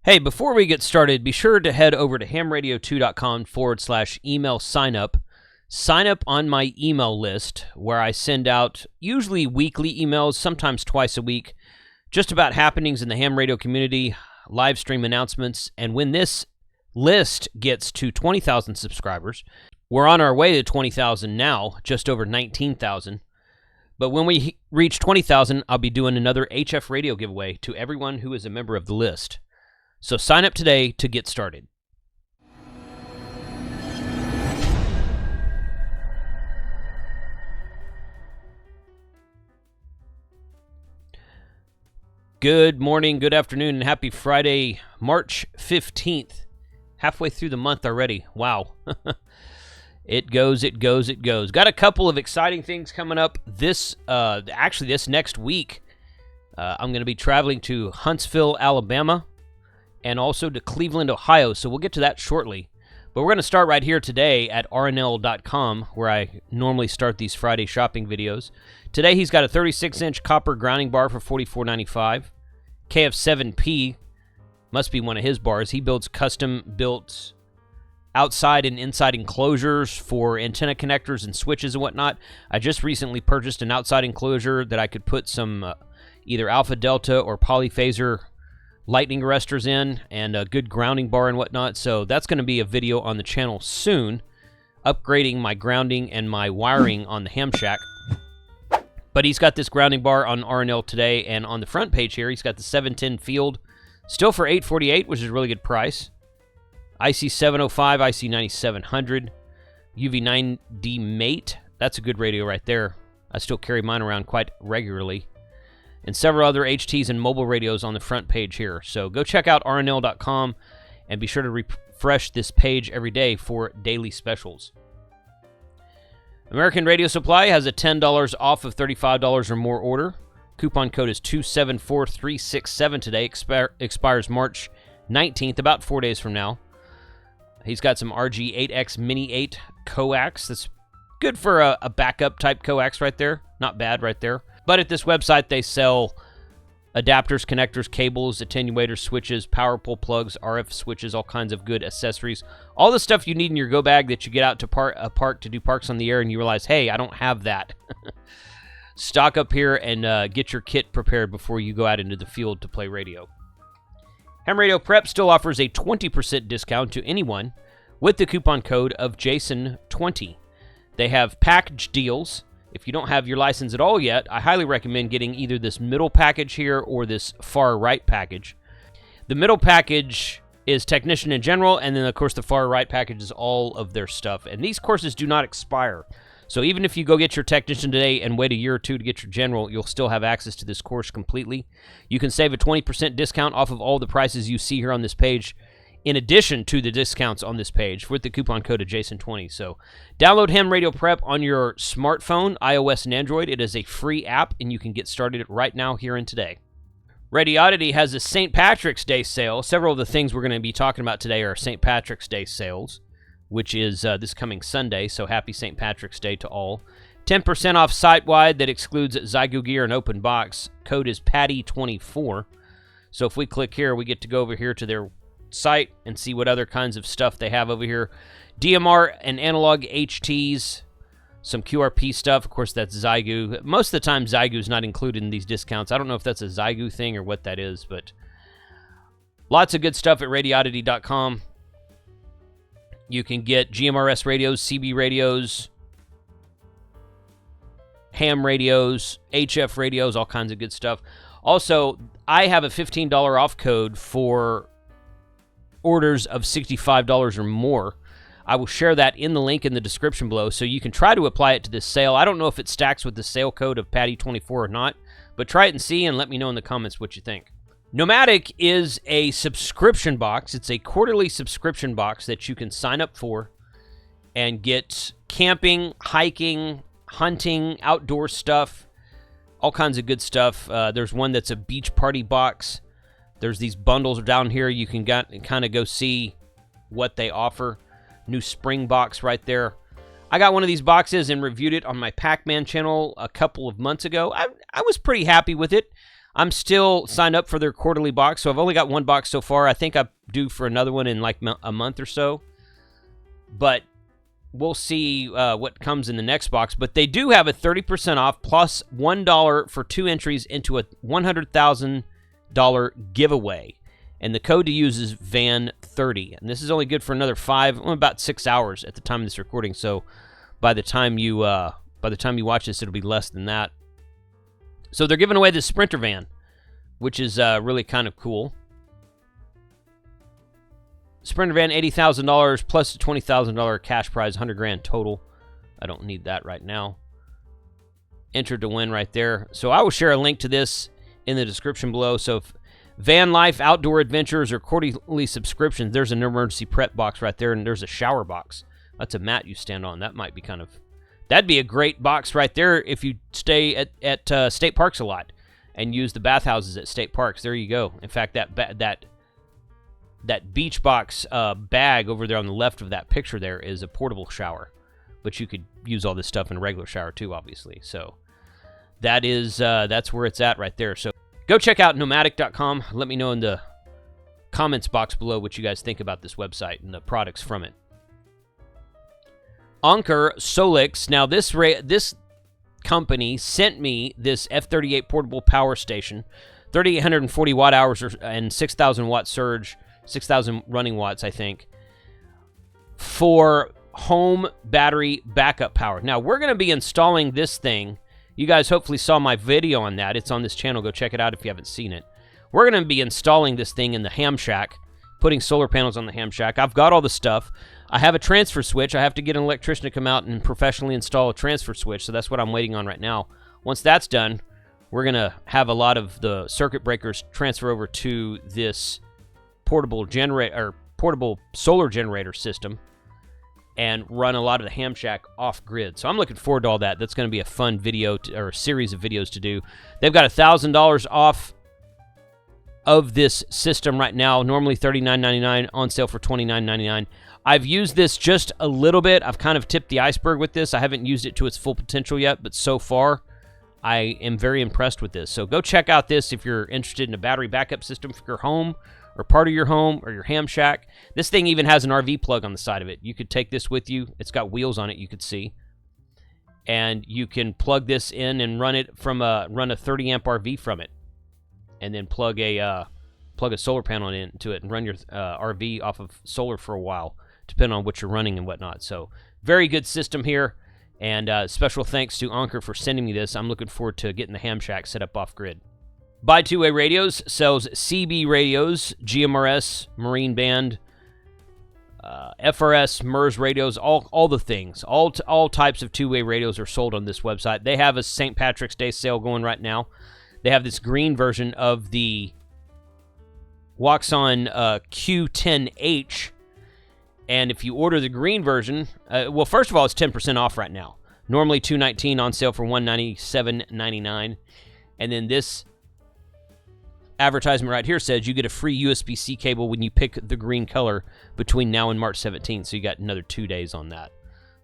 Hey, before we get started, be sure to head over to hamradio2.com/email sign up. Sign up on my email list where I send out usually weekly emails, sometimes twice a week, just about happenings in the ham radio community, live stream announcements, and when this list gets to 20,000 subscribers, we're on our way to 20,000 now, just over 19,000. But when we reach 20,000, I'll be doing another HF radio giveaway to everyone who is a member of the list. So sign up today to get started. Good morning, good afternoon, and happy Friday, March 15th. Halfway through the month already. Wow. It goes. Got a couple of exciting things coming up this next week. I'm going to be traveling to Huntsville, Alabama, and also to Cleveland, Ohio, so we'll get to that shortly. But we're going to start right here today at rnl.com, where I normally start these Friday shopping videos. Today he's got a 36-inch copper grounding bar for $44.95. KF7P must be one of his bars. He builds custom-built outside and inside enclosures for antenna connectors and switches and whatnot. I just recently purchased an outside enclosure that I could put some either alpha delta or polyphaser lightning arresters in, and a good grounding bar and whatnot. So that's going to be a video on the channel soon, upgrading my grounding and my wiring on the ham shack. But he's got this grounding bar on RNL today, and on the front page here, he's got the 710 field, still for $848, which is a really good price. IC705, IC9700, UV9D Mate. That's a good radio right there. I still carry mine around quite regularly. And several other HTs and mobile radios on the front page here. So go check out rnl.com and be sure to refresh this page every day for daily specials. American Radio Supply has a $10 off of $35 or more order. Coupon code is 274367 today. Expires March 19th, about 4 days from now. He's got some RG8X Mini 8 coax. That's good for a backup type coax right there. Not bad right there. But at this website, they sell adapters, connectors, cables, attenuators, switches, power pull plugs, RF switches, all kinds of good accessories. All the stuff you need in your go bag that you get out to a park to do parks on the air and you realize, hey, I don't have that. Stock up here and get your kit prepared before you go out into the field to play radio. Ham Radio Prep still offers a 20% discount to anyone with the coupon code of Jason20. They have package deals. If you don't have your license at all yet, I highly recommend getting either this middle package here or this far right package. The middle package is Technician in General, and then, of course, the far right package is all of their stuff. And these courses do not expire. So even if you go get your Technician today and wait a year or two to get your General, you'll still have access to this course completely. You can save a 20% discount off of all the prices you see here on this page, in addition to the discounts on this page with the coupon code of Jason20. So download Ham Radio Prep on your smartphone, iOS and Android. It is a free app, and you can get started right now here and today. Radioddity has a St. Patrick's Day sale. Several of the things we're going to be talking about today are St. Patrick's Day sales, which is this coming Sunday, so happy St. Patrick's Day to all. 10% off site-wide that excludes Zygo Gear and Open Box. Code is Patty24. So if we click here, we get to go over here to their site and see what other kinds of stuff they have over here. DMR and analog HTs, some QRP stuff. Of course, that's Zygo. Most of the time, Zygo is not included in these discounts. I don't know if that's a Zygo thing or what that is, but lots of good stuff at radioddity.com. You can get GMRS radios, CB radios, ham radios, HF radios, all kinds of good stuff. Also, I have a $15 off code for orders of $65 or more. I will share that in the link in the description below, so you can try to apply it to this sale. I don't know if it stacks with the sale code of Patty24 or not, but try it and see, and let me know in the comments what you think. Nomatic is a subscription box. It's a quarterly subscription box that you can sign up for and get camping, hiking, hunting, outdoor stuff, all kinds of good stuff. There's one that's a beach party box. There's these bundles down here. You can kind of go see what they offer. New spring box right there. I got one of these boxes and reviewed it on my Pac-Man channel a couple of months ago. I was pretty happy with it. I'm still signed up for their quarterly box, so I've only got one box so far. I think I'm due for another one in like a month or so. But we'll see what comes in the next box. But they do have a 30% off plus $1 for 2 entries into a $100,000 giveaway. And the code to use is VAN30. And this is only good for another about 6 hours at the time of this recording. So by the time you watch this, it'll be less than that. So they're giving away the Sprinter van, which is really kind of cool. Sprinter van, $80,000 plus a $20,000 cash prize, $100,000 total. I don't need that right now. Entered to win right there. So I will share a link to this in the description below. So if van life, outdoor adventures, or quarterly subscriptions, there's an emergency prep box right there, and there's a shower box. That's a mat you stand on. That might be that'd be a great box right there if you stay at state parks a lot and use the bathhouses at state parks. There you go. In fact, that beach box bag over there on the left of that picture there is a portable shower, but you could use all this stuff in a regular shower too, obviously. So that's where it's at right there. So go check out Nomatic.com. Let me know in the comments box below what you guys think about this website and the products from it. Anker Solix. Now, this company sent me this F38 portable power station, 3,840 watt hours and 6,000 watt surge, 6,000 running watts, I think, for home battery backup power. Now, we're going to be installing this thing. You guys hopefully saw my video on that. It's on this channel. Go check it out if you haven't seen it. We're going to be installing this thing in the ham shack, putting solar panels on the ham shack. I've got all the stuff. I have a transfer switch. I have to get an electrician to come out and professionally install a transfer switch, so that's what I'm waiting on right now. Once that's done, we're going to have a lot of the circuit breakers transfer over to this portable solar generator system and run a lot of the ham shack off grid. So I'm looking forward to all that. That's going to be a fun video or a series of videos to do. They've got $1,000 off of this system right now. Normally $39.99, on sale for $29.99. I've used this just a little bit. I've kind of tipped the iceberg with this. I haven't used it to its full potential yet, but so far I am very impressed with this. So go check out this if you're interested in a battery backup system for your home or part of your home or your ham shack. This thing even has an RV plug on the side of it. You could take this with you. It's got wheels on it, you could see. And you can plug this in and run a 30 amp RV from it. And then plug a solar panel into it and run your RV off of solar for a while, depending on what you're running and whatnot. So very good system here. And special thanks to Anker for sending me this. I'm looking forward to getting the ham shack set up off grid. Buy Two-Way Radios sells CB radios, GMRS, Marine Band, FRS, MERS radios, all the things. All types of two-way radios are sold on this website. They have a St. Patrick's Day sale going right now. They have this green version of the Waxon Q10H. And if you order the green version, well, first of all, it's 10% off right now. Normally $219, on sale for $197.99. And then this advertisement right here says you get a free USB-C cable when you pick the green color between now and March 17th. So you got another 2 days on that.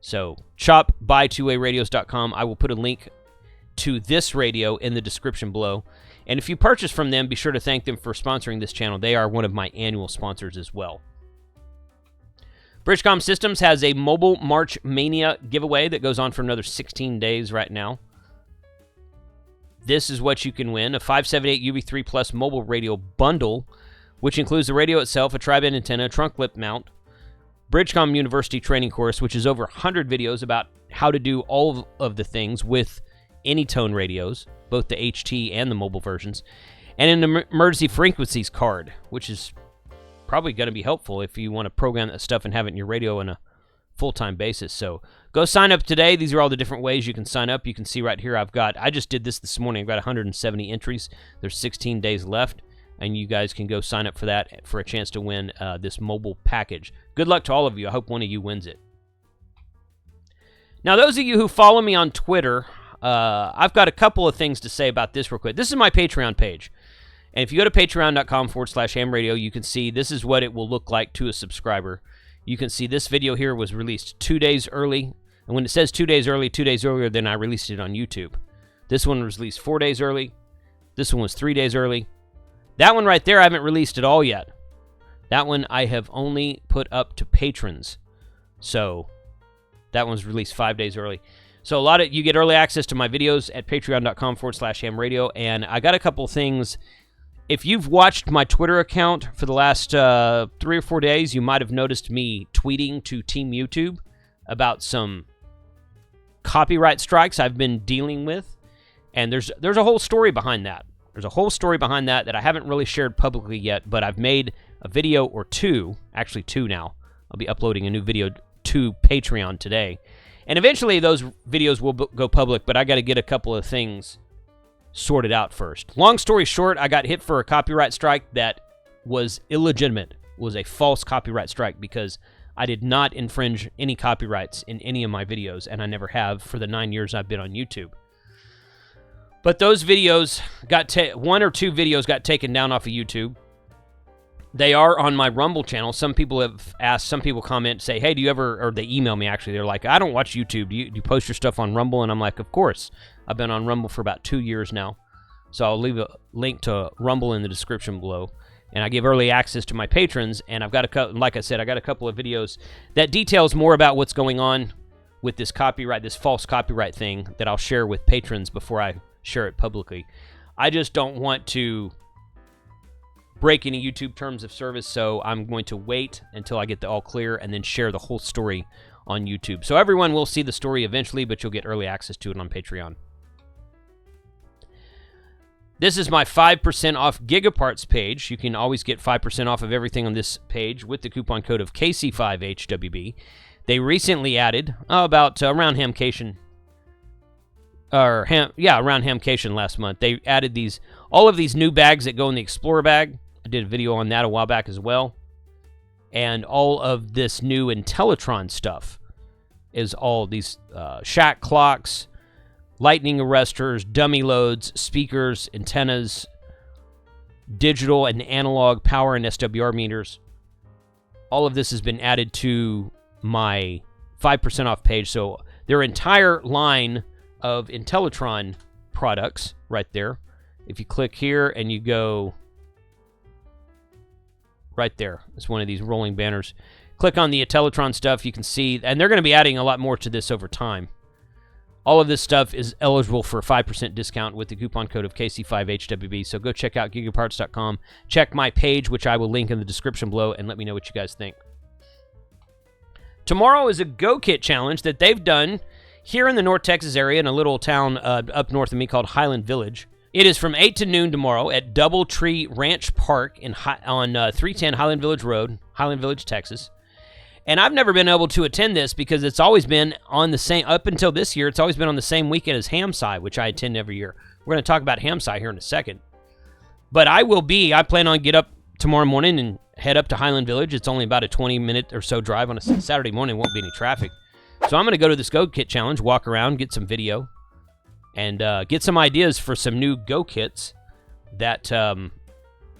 So shop buytwowayradios.com. I will put a link to this radio in the description below. And if you purchase from them, be sure to thank them for sponsoring this channel. They are one of my annual sponsors as well. Bridgecom Systems has a Mobile March Mania giveaway that goes on for another 16 days right now. This is what you can win: a 578 UV3 Plus mobile radio bundle, which includes the radio itself, a tri-band antenna, trunk lip mount, Bridgecom University training course, which is over 100 videos about how to do all of the things with any tone radios, both the HT and the mobile versions, and an emergency frequencies card, which is probably going to be helpful if you want to program that stuff and have it in your radio on a full-time basis. So go sign up today. These are all the different ways you can sign up. You can see right here I just did this morning. I've got 170 entries. There's 16 days left, and you guys can go sign up for that for a chance to win this mobile package. Good luck to all of you. I hope one of you wins it. Now, those of you who follow me on Twitter, I've got a couple of things to say about this real quick. This is my Patreon page. And if you go to patreon.com/hamradio, you can see this is what it will look like to a subscriber. You can see this video here was released 2 days early. And when it says 2 days early, 2 days earlier than I released it on YouTube. This one was released 4 days early. This one was 3 days early. That one right there I haven't released at all yet. That one I have only put up to patrons. So that one's released 5 days early. So you get early access to my videos at patreon.com/hamradio. And I got a couple things. If you've watched my Twitter account for the last 3 or 4 days, you might have noticed me tweeting to Team YouTube about some copyright strikes I've been dealing with. And there's a whole story behind that. There's a whole story behind that I haven't really shared publicly yet, but I've made a video or two, actually 2 now. I'll be uploading a new video to Patreon today. And eventually those videos will go public, but I got to get a couple of things sorted out first. Long story short, I got hit for a copyright strike that was illegitimate, was a false copyright strike, because I did not infringe any copyrights in any of my videos, and I never have for the 9 years I've been on YouTube. But those videos got 1 or 2 videos got taken down off of YouTube. They are on my Rumble channel. Some people have asked, some people comment, say, hey, do you ever, or they email me actually, they're like, I don't watch YouTube. Do you post your stuff on Rumble? And I'm like, of course. I've been on Rumble for about 2 years now. So I'll leave a link to Rumble in the description below. And I give early access to my patrons. And I've got like I said, I got a couple of videos that details more about what's going on with this copyright, this false copyright thing that I'll share with patrons before I share it publicly. I just don't want to break any YouTube terms of service, so I'm going to wait until I get the all clear and then share the whole story on YouTube. So everyone will see the story eventually, but you'll get early access to it on Patreon. This is my 5% off GigaParts page. You can always get 5% off of everything on this page with the coupon code of KC5HWB. They recently added, around Hamcation, around Hamcation last month, they added all of these new bags that go in the Explorer bag. I did a video on that a while back as well. And all of this new Intellitron stuff is all these shack clocks, lightning arresters, dummy loads, speakers, antennas, digital and analog power and SWR meters. All of this has been added to my 5% off page. So their entire line of Intellitron products right there. If you click here and you go right there, it's one of these rolling banners. Click on the Intellitron stuff, you can see, and they're going to be adding a lot more to this over time. All of this stuff is eligible for a 5% discount with the coupon code of KC5HWB. So go check out GigaParts.com. Check my page, which I will link in the description below, and let me know what you guys think. Tomorrow is a GoKit challenge that they've done here in the North Texas area in a little town up north of me called Highland Village. It is from 8 to noon tomorrow at Doubletree Ranch Park on 310 Highland Village Road, Highland Village, Texas. And I've never been able to attend this because it's always been on the same, up until this year, it's always been on the same weekend as Hamsci, which I attend every year. We're going to talk about Hamsci here in a second. But I plan on get up tomorrow morning and head up to Highland Village. It's only about a 20-minute or so drive on a Saturday morning. Won't be any traffic. So I'm going to go to this GoKit challenge, walk around, get some video, and get some ideas for some new GoKits that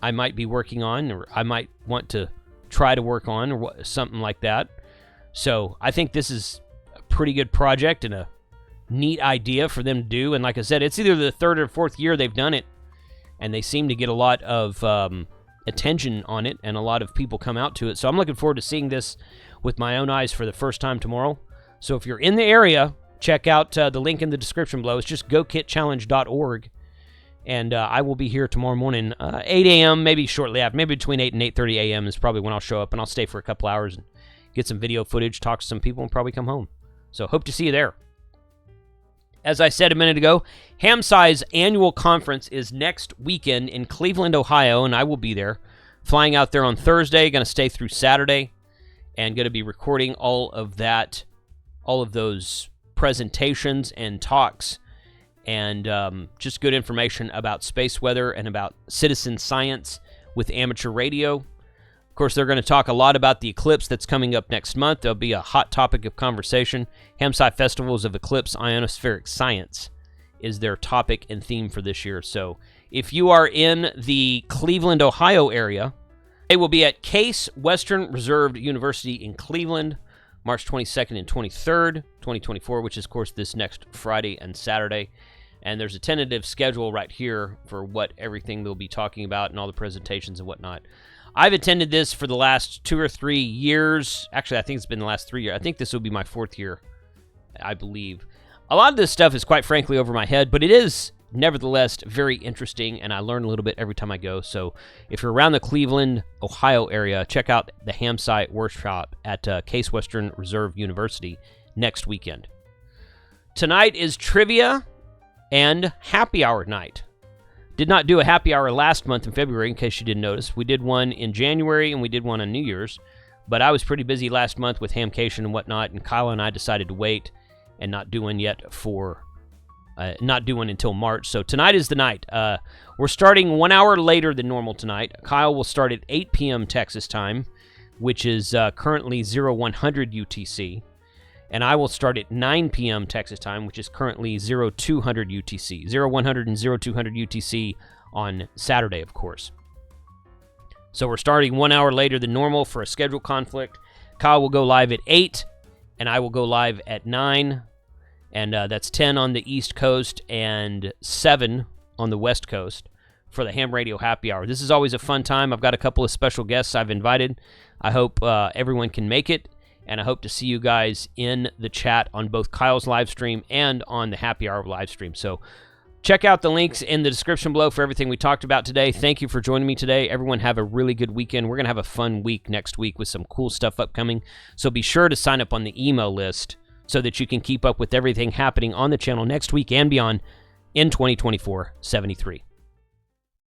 I might be working on, or I might want to try to work on, or something like that. So I think this is a pretty good project and a neat idea for them to do. And like I said, it's either the 3rd or 4th year they've done it, and they seem to get a lot of attention on it, and a lot of people come out to it. So I'm looking forward to seeing this with my own eyes for the first time tomorrow. So if you're in the area, check out the link in the description below. It's just gokitchallenge.org. And I will be here tomorrow morning, 8 a.m., maybe shortly after. Maybe between 8 and 8:30 a.m. is probably when I'll show up. And I'll stay for a couple hours and get some video footage, talk to some people, and probably come home. So hope to see you there. As I said a minute ago, Hamsci's annual conference is next weekend in Cleveland, Ohio, and I will be there. Flying out there on Thursday, going to stay through Saturday, and going to be recording all of those presentations and talks, and just good information about space weather and about citizen science with amateur radio. Of course, they're going to talk a lot about the eclipse that's coming up next month. There'll be a hot topic of conversation. Hamsci Festivals of Eclipse Ionospheric Science is their topic and theme for this year. So if you are in the Cleveland, Ohio area, they will be at Case Western Reserve University in Cleveland, March 22nd and 23rd, 2024, which is, of course, this next Friday and Saturday. And there's a tentative schedule right here for what everything they'll be talking about and all the presentations and whatnot. I've attended this for the last 2 or 3 years. Actually, I think it's been the last 3 years. I think this will be my 4th year, I believe. A lot of this stuff is quite frankly over my head, but it is nevertheless very interesting, and I learn a little bit every time I go. So if you're around the Cleveland, Ohio area, check out the Ham Site Workshop at Case Western Reserve University next weekend. Tonight is trivia and happy hour night. Did not do a happy hour last month in February, in case you didn't notice. We did one in January, and we did one on New Year's. But I was pretty busy last month with Hamcation and whatnot, and Kyle and I decided to wait and not do one yet for, not do one until March. So tonight is the night. We're starting 1 hour later than normal tonight. Kyle will start at 8 p.m. Texas time, which is currently 0100 UTC. And I will start at 9 p.m. Texas time, which is currently 0200 UTC. 0100 and 0200 UTC on Saturday, of course. So we're starting 1 hour later than normal for a schedule conflict. Kyle will go live at 8, and I will go live at 9. And that's 10 on the East Coast and 7 on the West Coast for the Ham Radio Happy Hour. This is always a fun time. I've got a couple of special guests I've invited. I hope everyone can make it. And I hope to see you guys in the chat on both Kyle's live stream and on the Happy Hour live stream. So check out the links in the description below for everything we talked about today. Thank you for joining me today. Everyone have a really good weekend. We're going to have a fun week next week with some cool stuff upcoming. So be sure to sign up on the email list so that you can keep up with everything happening on the channel next week and beyond in 2024-73.